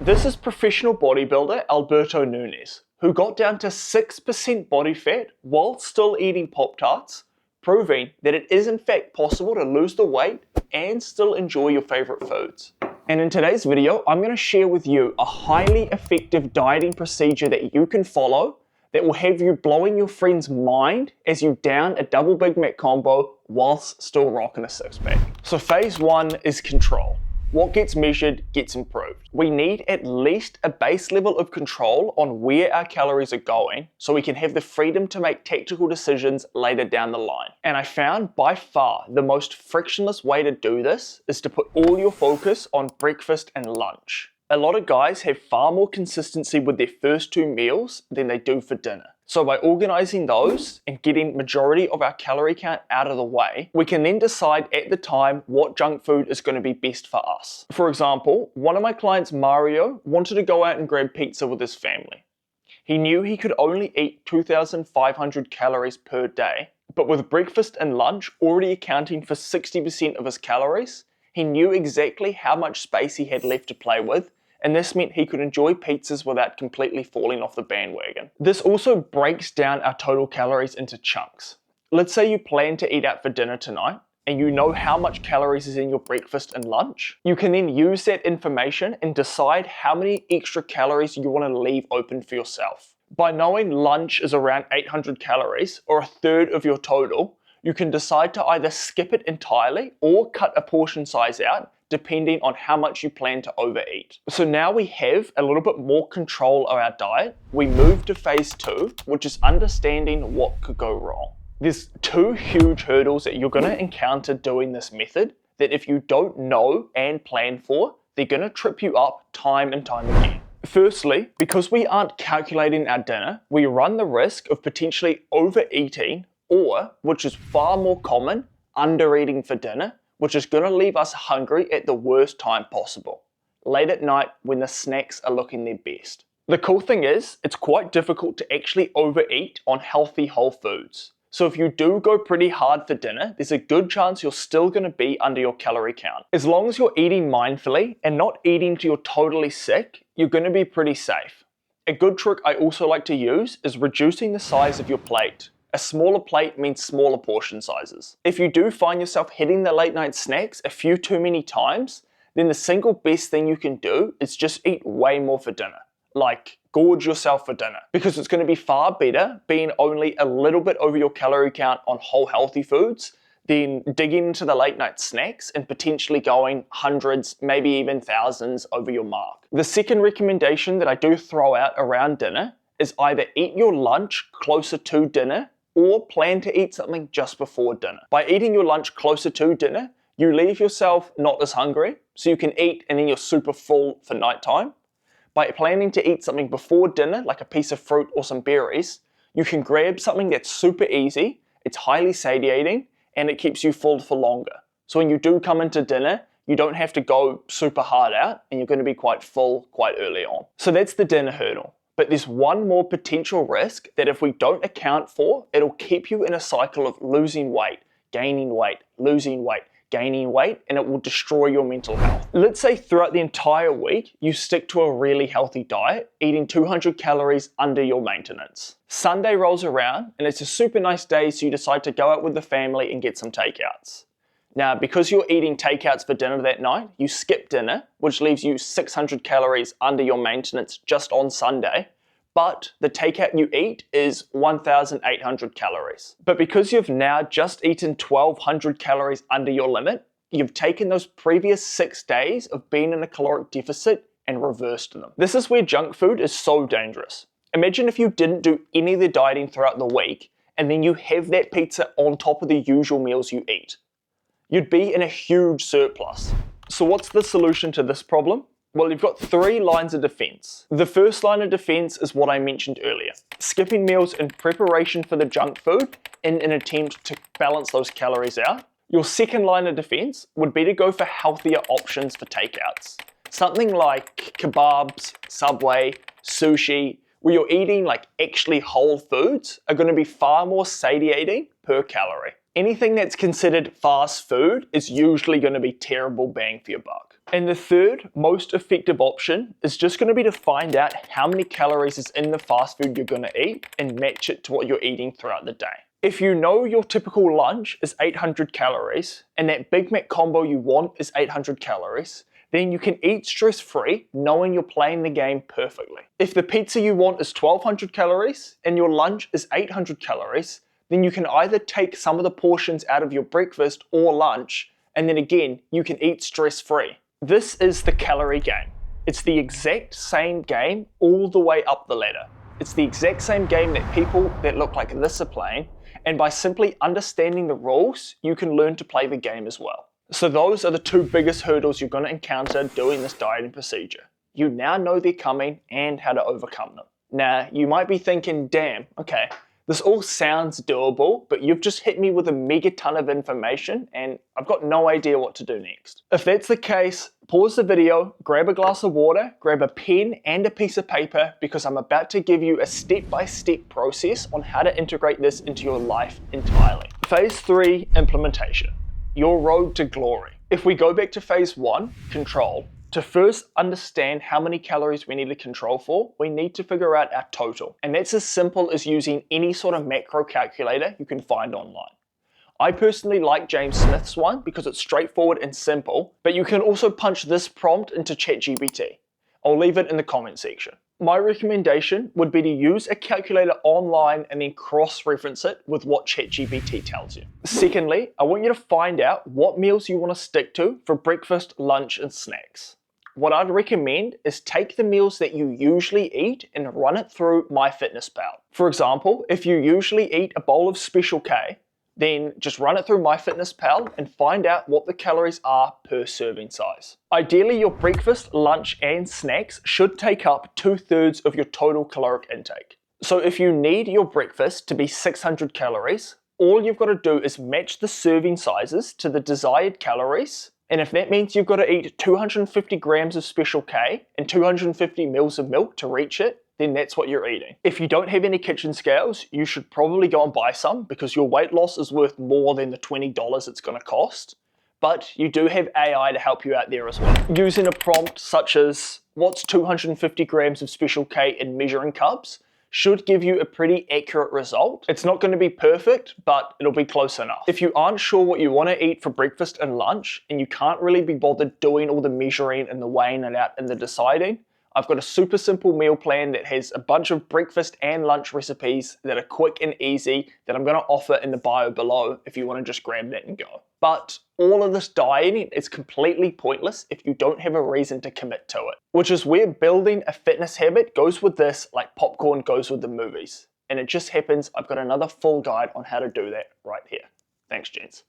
This is professional bodybuilder Alberto Nunes, who got down to 6% body fat while still eating Pop-Tarts, proving that it is in fact possible to lose the weight and still enjoy your favorite foods. And in today's video, I'm going to share with you a highly effective dieting procedure that you can follow that will have you blowing your friend's mind as you down a double Big Mac combo whilst still rocking a six-pack. So phase one is control. What gets measured gets improved. We need at least a base level of control on where our calories are going so we can have the freedom to make tactical decisions later down the line. And I found by far the most frictionless way to do this is to put all your focus on breakfast and lunch. A lot of guys have far more consistency with their first two meals than they do for dinner. So by organizing those and getting majority of our calorie count out of the way, we can then decide at the time what junk food is going to be best for us. For example, one of my clients, Mario, wanted to go out and grab pizza with his family. He knew he could only eat 2,500 calories per day, but with breakfast and lunch already accounting for 60% of his calories, he knew exactly how much space he had left to play with, and this meant he could enjoy pizzas without completely falling off the bandwagon. This also breaks down our total calories into chunks. Let's say you plan to eat out for dinner tonight, and you know how much calories is in your breakfast and lunch. You can then use that information and decide how many extra calories you want to leave open for yourself. By knowing lunch is around 800 calories, or a third of your total, you can decide to either skip it entirely or cut a portion size out, depending on how much you plan to overeat. So now we have a little bit more control of our diet. We move to phase two, which is understanding what could go wrong. There's two huge hurdles that you're going to encounter doing this method that if you don't know and plan for, they're going to trip you up time and time again. Firstly, because we aren't calculating our dinner, we run the risk of potentially overeating or, which is far more common, undereating for dinner, which is going to leave us hungry at the worst time possible, late at night when the snacks are looking their best. The cool thing is, it's quite difficult to actually overeat on healthy whole foods. So if you do go pretty hard for dinner, there's a good chance you're still going to be under your calorie count. As long as you're eating mindfully and not eating till you're totally sick, you're going to be pretty safe. A good trick I also like to use is reducing the size of your plate. A smaller plate means smaller portion sizes. If you do find yourself hitting the late night snacks a few too many times, then the single best thing you can do is just eat way more for dinner. Like, gorge yourself for dinner. Because it's going to be far better being only a little bit over your calorie count on whole healthy foods than digging into the late night snacks and potentially going hundreds, maybe even thousands over your mark. The second recommendation that I do throw out around dinner is either eat your lunch closer to dinner or plan to eat something just before dinner. By eating your lunch closer to dinner, you leave yourself not as hungry, so you can eat and then you're super full for nighttime. By planning to eat something before dinner, like a piece of fruit or some berries, you can grab something that's super easy, it's highly satiating, and it keeps you full for longer. So when you do come into dinner, you don't have to go super hard out, and you're going to be quite full quite early on. So that's the dinner hurdle. But there's one more potential risk that if we don't account for, it'll keep you in a cycle of losing weight, gaining weight, losing weight, gaining weight, and it will destroy your mental health. Let's say throughout the entire week, you stick to a really healthy diet, eating 200 calories under your maintenance. Sunday rolls around, and it's a super nice day, so you decide to go out with the family and get some takeouts. Now, because you're eating takeouts for dinner that night, you skip dinner, which leaves you 600 calories under your maintenance just on Sunday, but the takeout you eat is 1,800 calories. But because you've now just eaten 1,200 calories under your limit, you've taken those previous 6 days of being in a caloric deficit and reversed them. This is where junk food is so dangerous. Imagine if you didn't do any of the dieting throughout the week, and then you have that pizza on top of the usual meals you eat. You'd be in a huge surplus. So what's the solution to this problem? Well, you've got 3 lines of defense. The first line of defense is what I mentioned earlier, skipping meals in preparation for the junk food in an attempt to balance those calories out. Your second line of defense would be to go for healthier options for takeouts. Something like kebabs, Subway, sushi, where you're eating like actually whole foods are going to be far more satiating per calorie. Anything that's considered fast food is usually going to be terrible bang for your buck. And the third most effective option is just going to be to find out how many calories is in the fast food you're going to eat and match it to what you're eating throughout the day. If you know your typical lunch is 800 calories and that Big Mac combo you want is 800 calories, then you can eat stress-free knowing you're playing the game perfectly. If the pizza you want is 1200 calories and your lunch is 800 calories, then you can either take some of the portions out of your breakfast or lunch, and then again, you can eat stress-free. This is the calorie game. It's the exact same game all the way up the ladder. It's the exact same game that people that look like this are playing, and by simply understanding the rules, you can learn to play the game as well. So those are the two biggest hurdles you're going to encounter doing this dieting procedure. You now know they're coming and how to overcome them. Now, you might be thinking, damn, okay, this all sounds doable, but you've just hit me with a mega ton of information and I've got no idea what to do next. If that's the case, pause the video, grab a glass of water, grab a pen and a piece of paper because I'm about to give you a step-by-step process on how to integrate this into your life entirely. Phase 3, implementation. Your road to glory. If we go back to phase 1, control, to first understand how many calories we need to control for, we need to figure out our total. And that's as simple as using any sort of macro calculator you can find online. I personally like James Smith's one because it's straightforward and simple, but you can also punch this prompt into ChatGPT. I'll leave it in the comment section. My recommendation would be to use a calculator online and then cross-reference it with what ChatGPT tells you. Secondly, I want you to find out what meals you want to stick to for breakfast, lunch, and snacks. What I'd recommend is take the meals that you usually eat and run it through MyFitnessPal. For example, if you usually eat a bowl of Special K, then just run it through MyFitnessPal and find out what the calories are per serving size. Ideally, your breakfast, lunch, and snacks should take up 2/3 of your total caloric intake. So if you need your breakfast to be 600 calories, all you've got to do is match the serving sizes to the desired calories. And if that means you've got to eat 250 grams of Special K and 250 mils of milk to reach it, then that's what you're eating. If you don't have any kitchen scales, you should probably go and buy some because your weight loss is worth more than the $20 it's going to cost. But you do have AI to help you out there as well. Using a prompt such as, what's 250 grams of Special K in measuring cups, should give you a pretty accurate result. It's not going to be perfect, but it'll be close enough. If you aren't sure what you want to eat for breakfast and lunch, and you can't really be bothered doing all the measuring and the weighing it out and the deciding, I've got a super simple meal plan that has a bunch of breakfast and lunch recipes that are quick and easy that I'm going to offer in the bio below if you want to just grab that and go. But all of this dieting is completely pointless if you don't have a reason to commit to it, which is where building a fitness habit goes with this like popcorn goes with the movies. And it just happens I've got another full guide on how to do that right here. Thanks, gents.